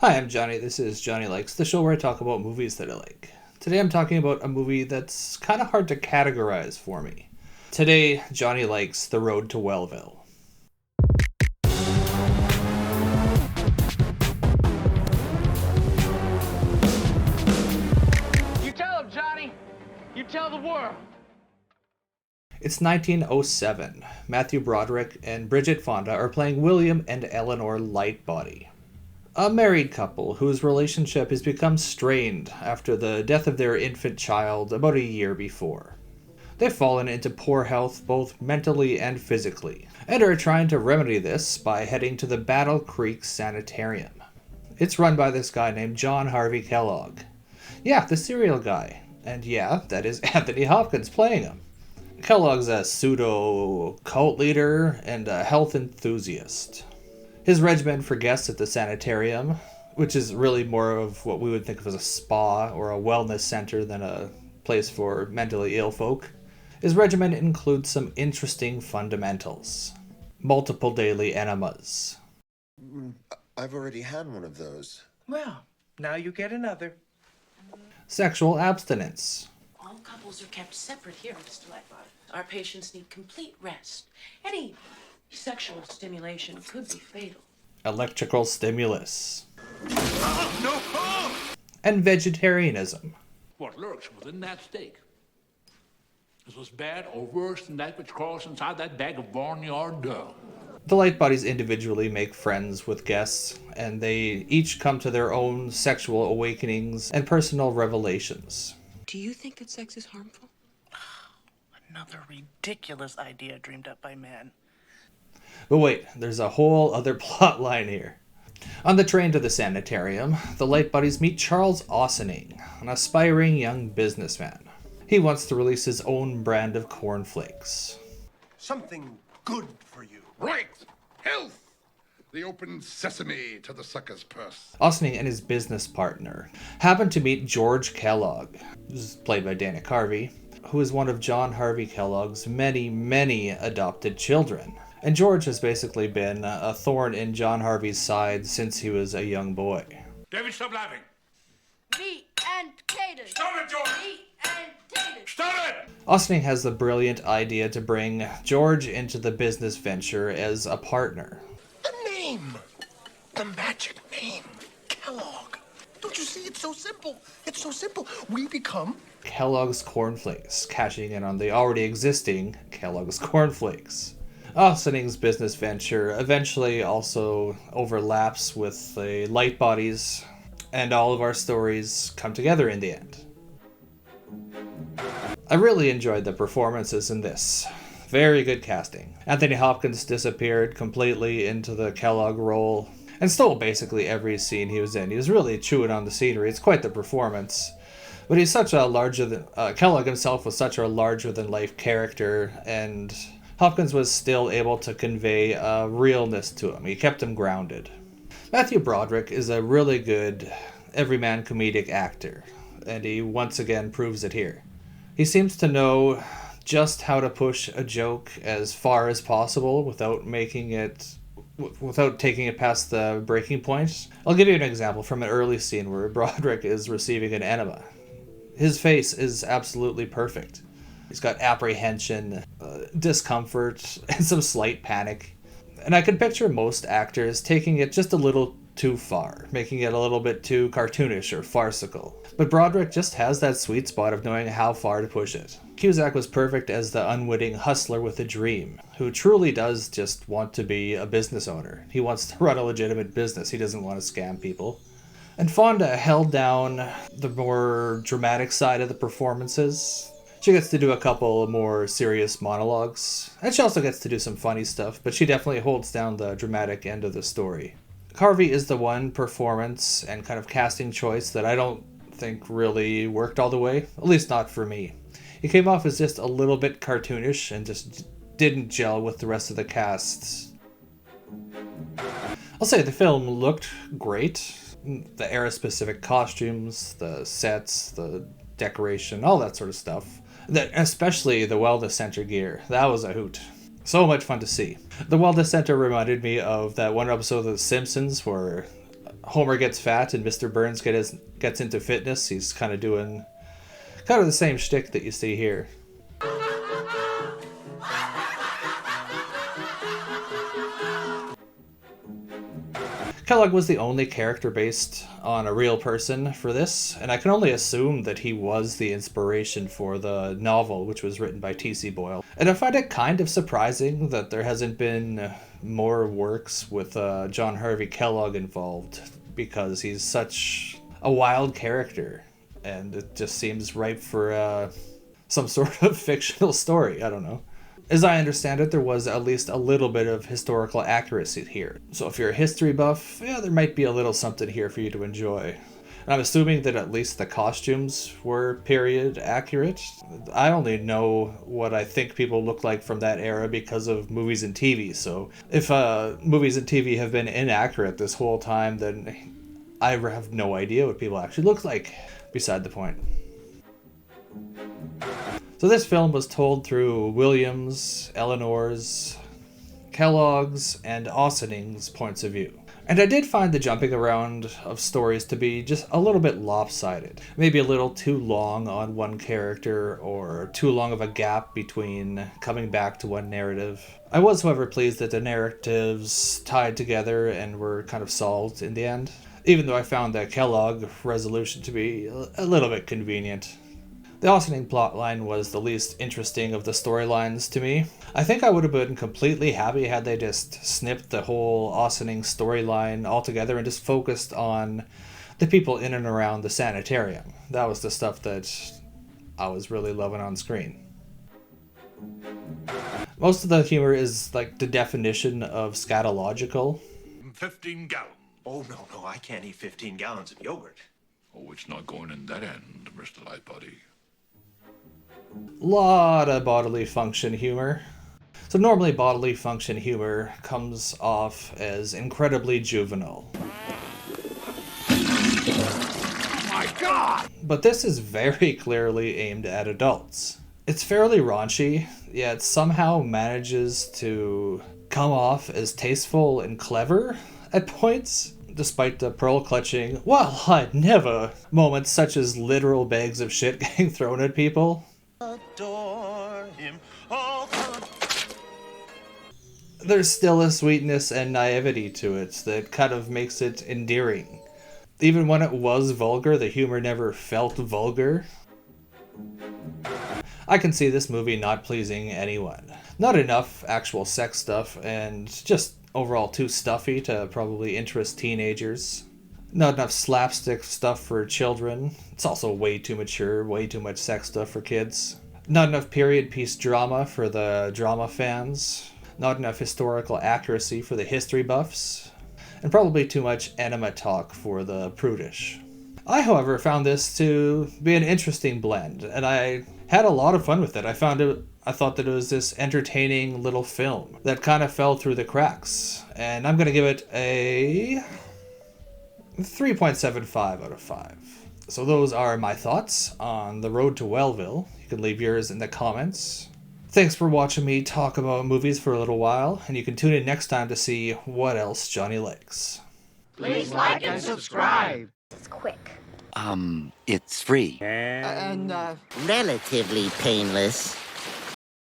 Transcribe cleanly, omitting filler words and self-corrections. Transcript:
Hi, I'm Johnny. This is Johnny Likes, the show where I talk about movies that I like. Today I'm talking about a movie that's kind of hard to categorize for me. Today, Johnny likes The Road to Wellville. You tell him, Johnny. You tell the world. It's 1907. Matthew Broderick and Bridget Fonda are playing William and Eleanor Lightbody, a married couple whose relationship has become strained after the death of their infant child about a year before. They've fallen into poor health both mentally and physically, and are trying to remedy this by heading to the Battle Creek Sanitarium. It's run by this guy named John Harvey Kellogg. Yeah, the serial guy. And yeah, that is Anthony Hopkins playing him. Kellogg's a pseudo-cult leader and a health enthusiast. His regimen for guests at the sanitarium, which is really more of what we would think of as a spa or a wellness center than a place for mentally ill folk, his regimen includes some interesting fundamentals. Multiple daily enemas. I've already had one of those. Well, now you get another. Sexual abstinence. All couples are kept separate here, Mr. Lightbody. Our patients need complete rest. Any sexual stimulation could be fatal. Electrical stimulus. No! And vegetarianism. What lurks within that steak is as bad or worse than that which crawls inside that bag of barnyard dung. The Lightbodies individually make friends with guests, and they each come to their own sexual awakenings and personal revelations. Do you think that sex is harmful? Another ridiculous idea dreamed up by men. But wait, there's a whole other plot line here. On the train to the sanitarium, the Lightbodies meet Charles Ossining, an aspiring young businessman. He wants to release his own brand of cornflakes. Something good for you. Right! Health! The open sesame to the sucker's purse. Ossining and his business partner happen to meet George Kellogg, who's played by Dana Carvey, who is one of John Harvey Kellogg's many adopted children. And George has basically been a thorn in John Harvey's side since he was a young boy. David, stop laughing. Meat and taters. Stop it, George! Meat and taters. Stop it! Ossining has the brilliant idea to bring George into the business venture as a partner. The name! The magic name. Kellogg. Don't you see? It's so simple. It's so simple. We become... Kellogg's Cornflakes, cashing in on the already existing Kellogg's Cornflakes. Ossining's business venture eventually also overlaps with the Lightbodies, and all of our stories come together in the end. I really enjoyed the performances in this. Very good casting. Anthony Hopkins disappeared completely into the Kellogg role and stole basically every scene he was in. He was really chewing on the scenery. It's quite the performance. But he's such a Kellogg himself was such a larger-than-life character, and Hopkins was still able to convey a realness to him. He kept him grounded. Matthew Broderick is a really good everyman comedic actor, and he once again proves it here. He seems to know just how to push a joke as far as possible without taking it past the breaking point. I'll give you an example from an early scene where Broderick is receiving an enema. His face is absolutely perfect. He's got apprehension, discomfort, and some slight panic. And I could picture most actors taking it just a little too far, making it a little bit too cartoonish or farcical. But Broderick just has that sweet spot of knowing how far to push it. Cusack was perfect as the unwitting hustler with a dream, who truly does just want to be a business owner. He wants to run a legitimate business. He doesn't want to scam people. And Fonda held down the more dramatic side of the performances. She gets to do a couple more serious monologues, and she also gets to do some funny stuff, but she definitely holds down the dramatic end of the story. Carvey is the one performance and kind of casting choice that I don't think really worked all the way, at least not for me. He came off as just a little bit cartoonish and just didn't gel with the rest of the cast. I'll say the film looked great. The era-specific costumes, the sets, the decoration, all that sort of stuff. Especially the wellness center gear. That was a hoot. So much fun to see. The wellness center reminded me of that one episode of The Simpsons where Homer gets fat and Mr. Burns gets into fitness, he's kind of doing kind of the same shtick that you see here. Kellogg was the only character based on a real person for this, and I can only assume that he was the inspiration for the novel, which was written by T.C. Boyle. And I find it kind of surprising that there hasn't been more works with John Harvey Kellogg involved, because he's such a wild character, and it just seems ripe for some sort of fictional story. I don't know. As I understand it, there was at least a little bit of historical accuracy here. So if you're a history buff, yeah, there might be a little something here for you to enjoy. And I'm assuming that at least the costumes were period accurate. I only know what I think people look like from that era because of movies and TV. So if movies and TV have been inaccurate this whole time, then I have no idea what people actually look like. Beside the point. So this film was told through Williams, Eleanor's, Kellogg's, and Austening's points of view. And I did find the jumping around of stories to be just a little bit lopsided. Maybe a little too long on one character, or too long of a gap between coming back to one narrative. I was, however, pleased that the narratives tied together and were kind of solved in the end, even though I found the Kellogg resolution to be a little bit convenient. The Austining plotline was the least interesting of the storylines to me. I think I would have been completely happy had they just snipped the whole Austining storyline altogether and just focused on the people in and around the sanitarium. That was the stuff that I was really loving on screen. Most of the humor is like the definition of scatological. 15 gallons. Oh, no, I can't eat 15 gallons of yogurt. Oh, it's not going in that end, Mr. Lightbody. Lot of bodily function humor. So normally bodily function humor comes off as incredibly juvenile. Oh my God! But this is very clearly aimed at adults. It's fairly raunchy, yet somehow manages to come off as tasteful and clever at points, despite the pearl clutching, well, I'd never moments such as literal bags of shit getting thrown at people. Adore him. Oh, come. There's still a sweetness and naivety to it that kind of makes it endearing. Even when it was vulgar, the humor never felt vulgar. I can see this movie not pleasing anyone. Not enough actual sex stuff, and just overall too stuffy to probably interest teenagers. Not enough slapstick stuff for children. It's also way too mature, way too much sex stuff for kids. Not enough period piece drama for the drama fans. Not enough historical accuracy for the history buffs. And probably too much enema talk for the prudish. I, however, found this to be an interesting blend, and I had a lot of fun with it. I thought that it was this entertaining little film that kind of fell through the cracks. And I'm going to give it a 3.75 out of 5. So those are my thoughts on The Road to Wellville. You can leave yours in the comments. Thanks for watching me talk about movies for a little while, and you can tune in next time to see what else Johnny likes. Please like and subscribe. It's quick. It's free. And Relatively painless.